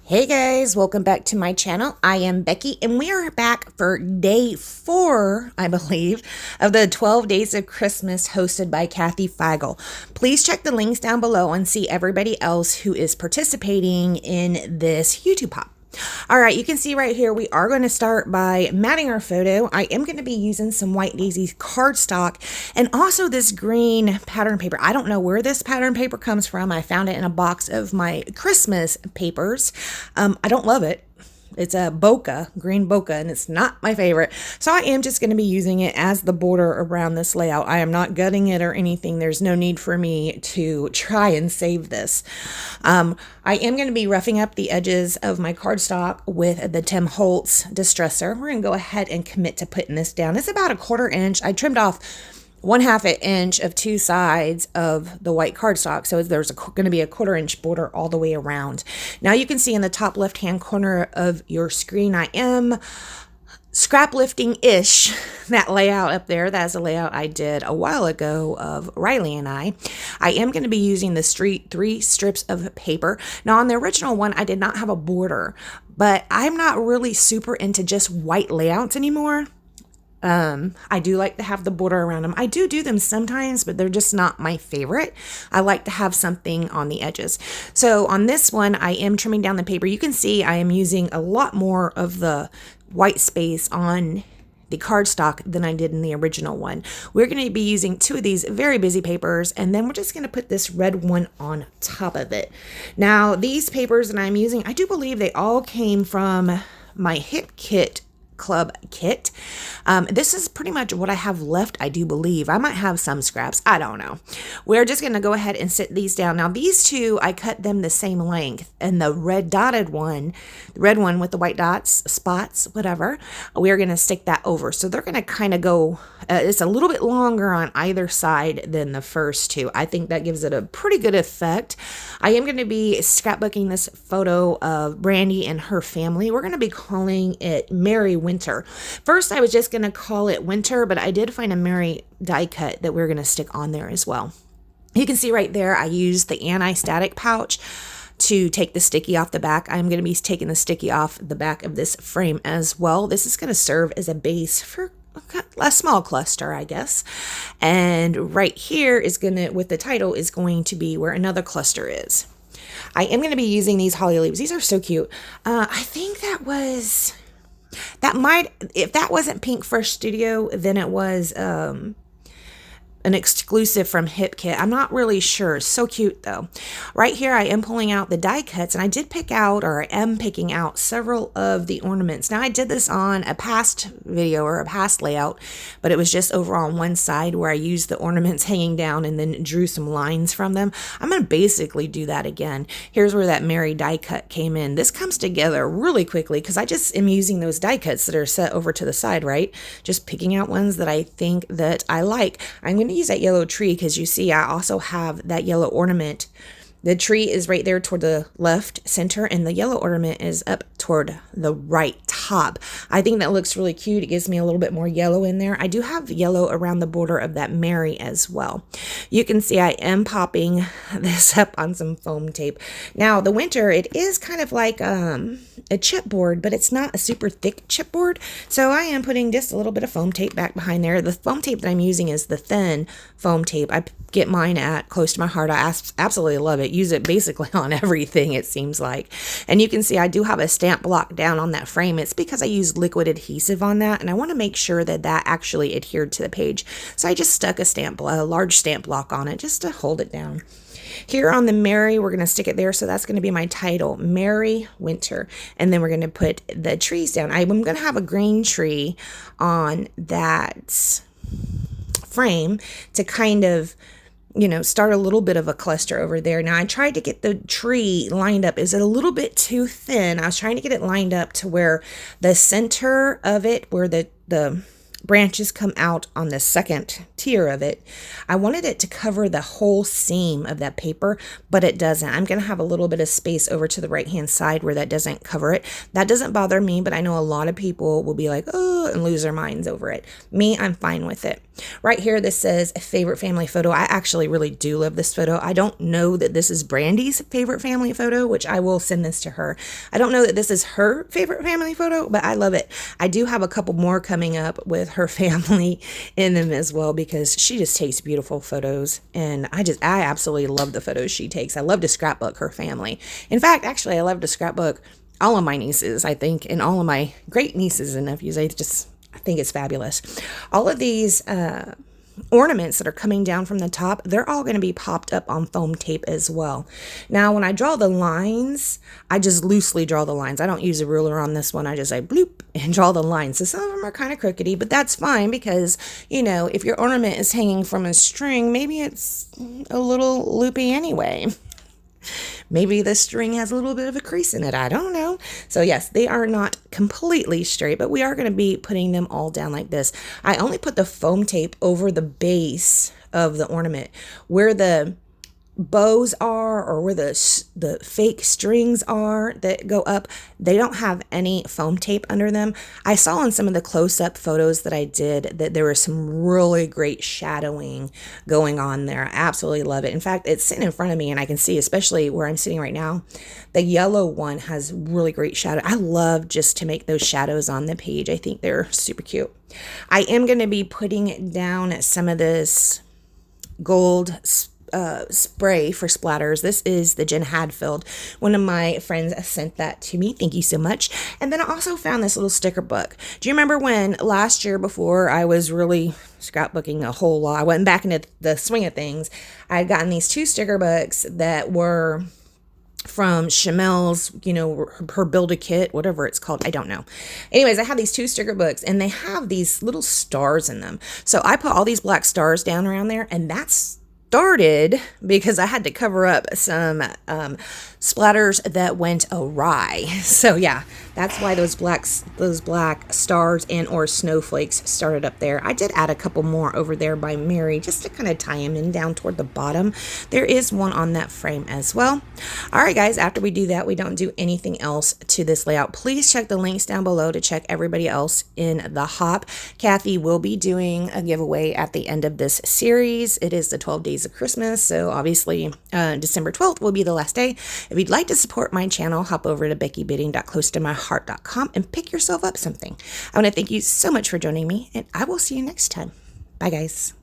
Hey guys, welcome back to my channel. I am Becky and we are back for day 4, I believe, of the 12 Days of Christmas hosted by Kathy Fagel. Please check the links down below and see everybody else who is participating in this YouTube pop. All right, you can see right here, we are going to start by matting our photo. I am going to be using some White Daisy cardstock and also this green pattern paper. I don't know where this pattern paper comes from. I found it in a box of my Christmas papers. I don't love it. It's a bokeh, green bokeh, and it's not my favorite. So I am just going to be using it as the border around this layout. I am not gutting it or anything. There's no need for me to try and save this. I am going to be roughing up the edges of my cardstock with the Tim Holtz Distresser. We're going to go ahead and commit to putting this down. It's about a 1/4 inch. I trimmed off 1/2 inch of 2 sides of the white cardstock. So there's going to be a 1/4 inch border all the way around. Now you can see in the top left hand corner of your screen, I am scrap lifting-ish that layout up there. That is a layout I did a while ago of Riley and I. I am going to be using the 3 strips of paper. Now on the original one, I did not have a border, but I'm not really super into just white layouts anymore. I do like to have the border around them. I do them sometimes, but they're just not my favorite. I like to have something on the edges. So on this one, I am trimming down the paper. You can see I am using a lot more of the white space on the cardstock than I did in the original one. We're going to be using 2 of these very busy papers, and then we're just going to put this red one on top of it. Now, these papers that I'm using, I do believe they all came from my Hip Kit Club kit. This is pretty much what I have left, I do believe. I might have some scraps. I don't know. We're just going to go ahead and sit these down. Now, these 2, I cut them the same length. And the red dotted one, the red one with the white dots, spots, whatever, we're going to stick that over. So they're going to kind of go, it's a little bit longer on either side than the first 2. I think that gives it a pretty good effect. I am going to be scrapbooking this photo of Brandy and her family. We're going to be calling it Merry Winter. First, I was just going to call it Winter, but I did find a Merry die cut that we're going to stick on there as well. You can see right there, I used the anti-static pouch to take the sticky off the back. I'm going to be taking the sticky off the back of this frame as well. This is going to serve as a base for a small cluster, I guess. And right here is going to, with the title, is going to be where another cluster is. I am going to be using these holly leaves. These are so cute. I think if that wasn't Pink Fresh Studio, then it was an exclusive from Hip Kit. I'm not really sure. So cute though. Right here, I am pulling out the die cuts, and I did pick out, or I am picking out, several of the ornaments. Now, I did this on a past video or a past layout, but it was just over on one side where I used the ornaments hanging down and then drew some lines from them. I'm going to basically do that again. Here's where that Merry die cut came in. This comes together really quickly because I just am using those die cuts that are set over to the side, right? Just picking out ones that I think that I like. I'm going to use that yellow tree because you see I also have that yellow ornament. The tree is right there toward the left center, and the yellow ornament is up toward the right top. I think that looks really cute. It gives me a little bit more yellow in there. I do have yellow around the border of that Mary as well. You can see I am popping this up on some foam tape. Now, the Winter, it is kind of like a chipboard, but it's not a super thick chipboard. So I am putting just a little bit of foam tape back behind there. The foam tape that I'm using is the thin foam tape. I get mine at Close to My Heart. I absolutely love it. Use it basically on everything, it seems like. And you can see I do have a stamp block down on that frame. It's because I used liquid adhesive on that, and I want to make sure that that actually adhered to the page. So I just stuck a large stamp block on it just to hold it down. Here on the Merry, we're going to stick it there. So that's going to be my title, Merry Winter. And then we're going to put the trees down. I'm going to have a green tree on that frame to kind of, you know, start a little bit of a cluster over there. Now, I tried to get the tree lined up. Is it a little bit too thin? I was trying to get it lined up to where the center of it, where the branches come out on the second tier of it. I wanted it to cover the whole seam of that paper, but it doesn't. I'm going to have a little bit of space over to the right hand side where that doesn't cover it. That doesn't bother me, but I know a lot of people will be like, oh, and lose their minds over it. Me, I'm fine with it. Right here, this says favorite family photo. I actually really do love this photo. I don't know that this is Brandy's favorite family photo, which I will send this to her. I don't know that this is her favorite family photo, but I love it. I do have a couple more coming up with her family in them as well, because she just takes beautiful photos, and I absolutely love the photos she takes. I love to scrapbook her family. In fact, actually, I love to scrapbook all of my nieces, I think, and all of my great nieces and nephews. I think it's fabulous. All of these ornaments that are coming down from the top, they're all going to be popped up on foam tape as well. Now, when I draw the lines, I just loosely draw the lines. I don't use a ruler on this one. I just like bloop and draw the lines. So some of them are kind of crookedy, but that's fine because, you know, if your ornament is hanging from a string, maybe it's a little loopy anyway. Maybe the string has a little bit of a crease in it. I don't know. So yes, they are not completely straight, but we are going to be putting them all down like this. I only put the foam tape over the base of the ornament where the bows are, or where the fake strings are that go up. They don't have any foam tape under them. I saw in some of the close-up photos that I did that there was some really great shadowing going on there. I absolutely love it. In fact, it's sitting in front of me and I can see, especially where I'm sitting right now, the yellow one has really great shadow. I love just to make those shadows on the page. I think they're super cute. I am going to be putting down some of this gold spray for splatters. This is the Jen Hadfield. One of my friends sent that to me. Thank you so much. And then I also found this little sticker book. Do you remember when last year, before I was really scrapbooking a whole lot, I went back into the swing of things, I had gotten these 2 sticker books that were from Chamel's, you know, her Build-A-Kit, whatever it's called. I don't know. Anyways, I have these 2 sticker books and they have these little stars in them. So I put all these black stars down around there, and that's started because I had to cover up some splatters that went awry. So yeah, that's why those black stars and or snowflakes started up there. I did add a couple more over there by Mary just to kind of tie them in down toward the bottom. There is one on that frame as well. All right, guys, after we do that, we don't do anything else to this layout. Please check the links down below to check everybody else in the hop. Kathy will be doing a giveaway at the end of this series. It is the 12 days of Christmas, so obviously December 12th will be the last day. If you'd like to support my channel, hop over to beckybidding.closetomyheart.com and pick yourself up something. I want to thank you so much for joining me, and I will see you next time. Bye, guys.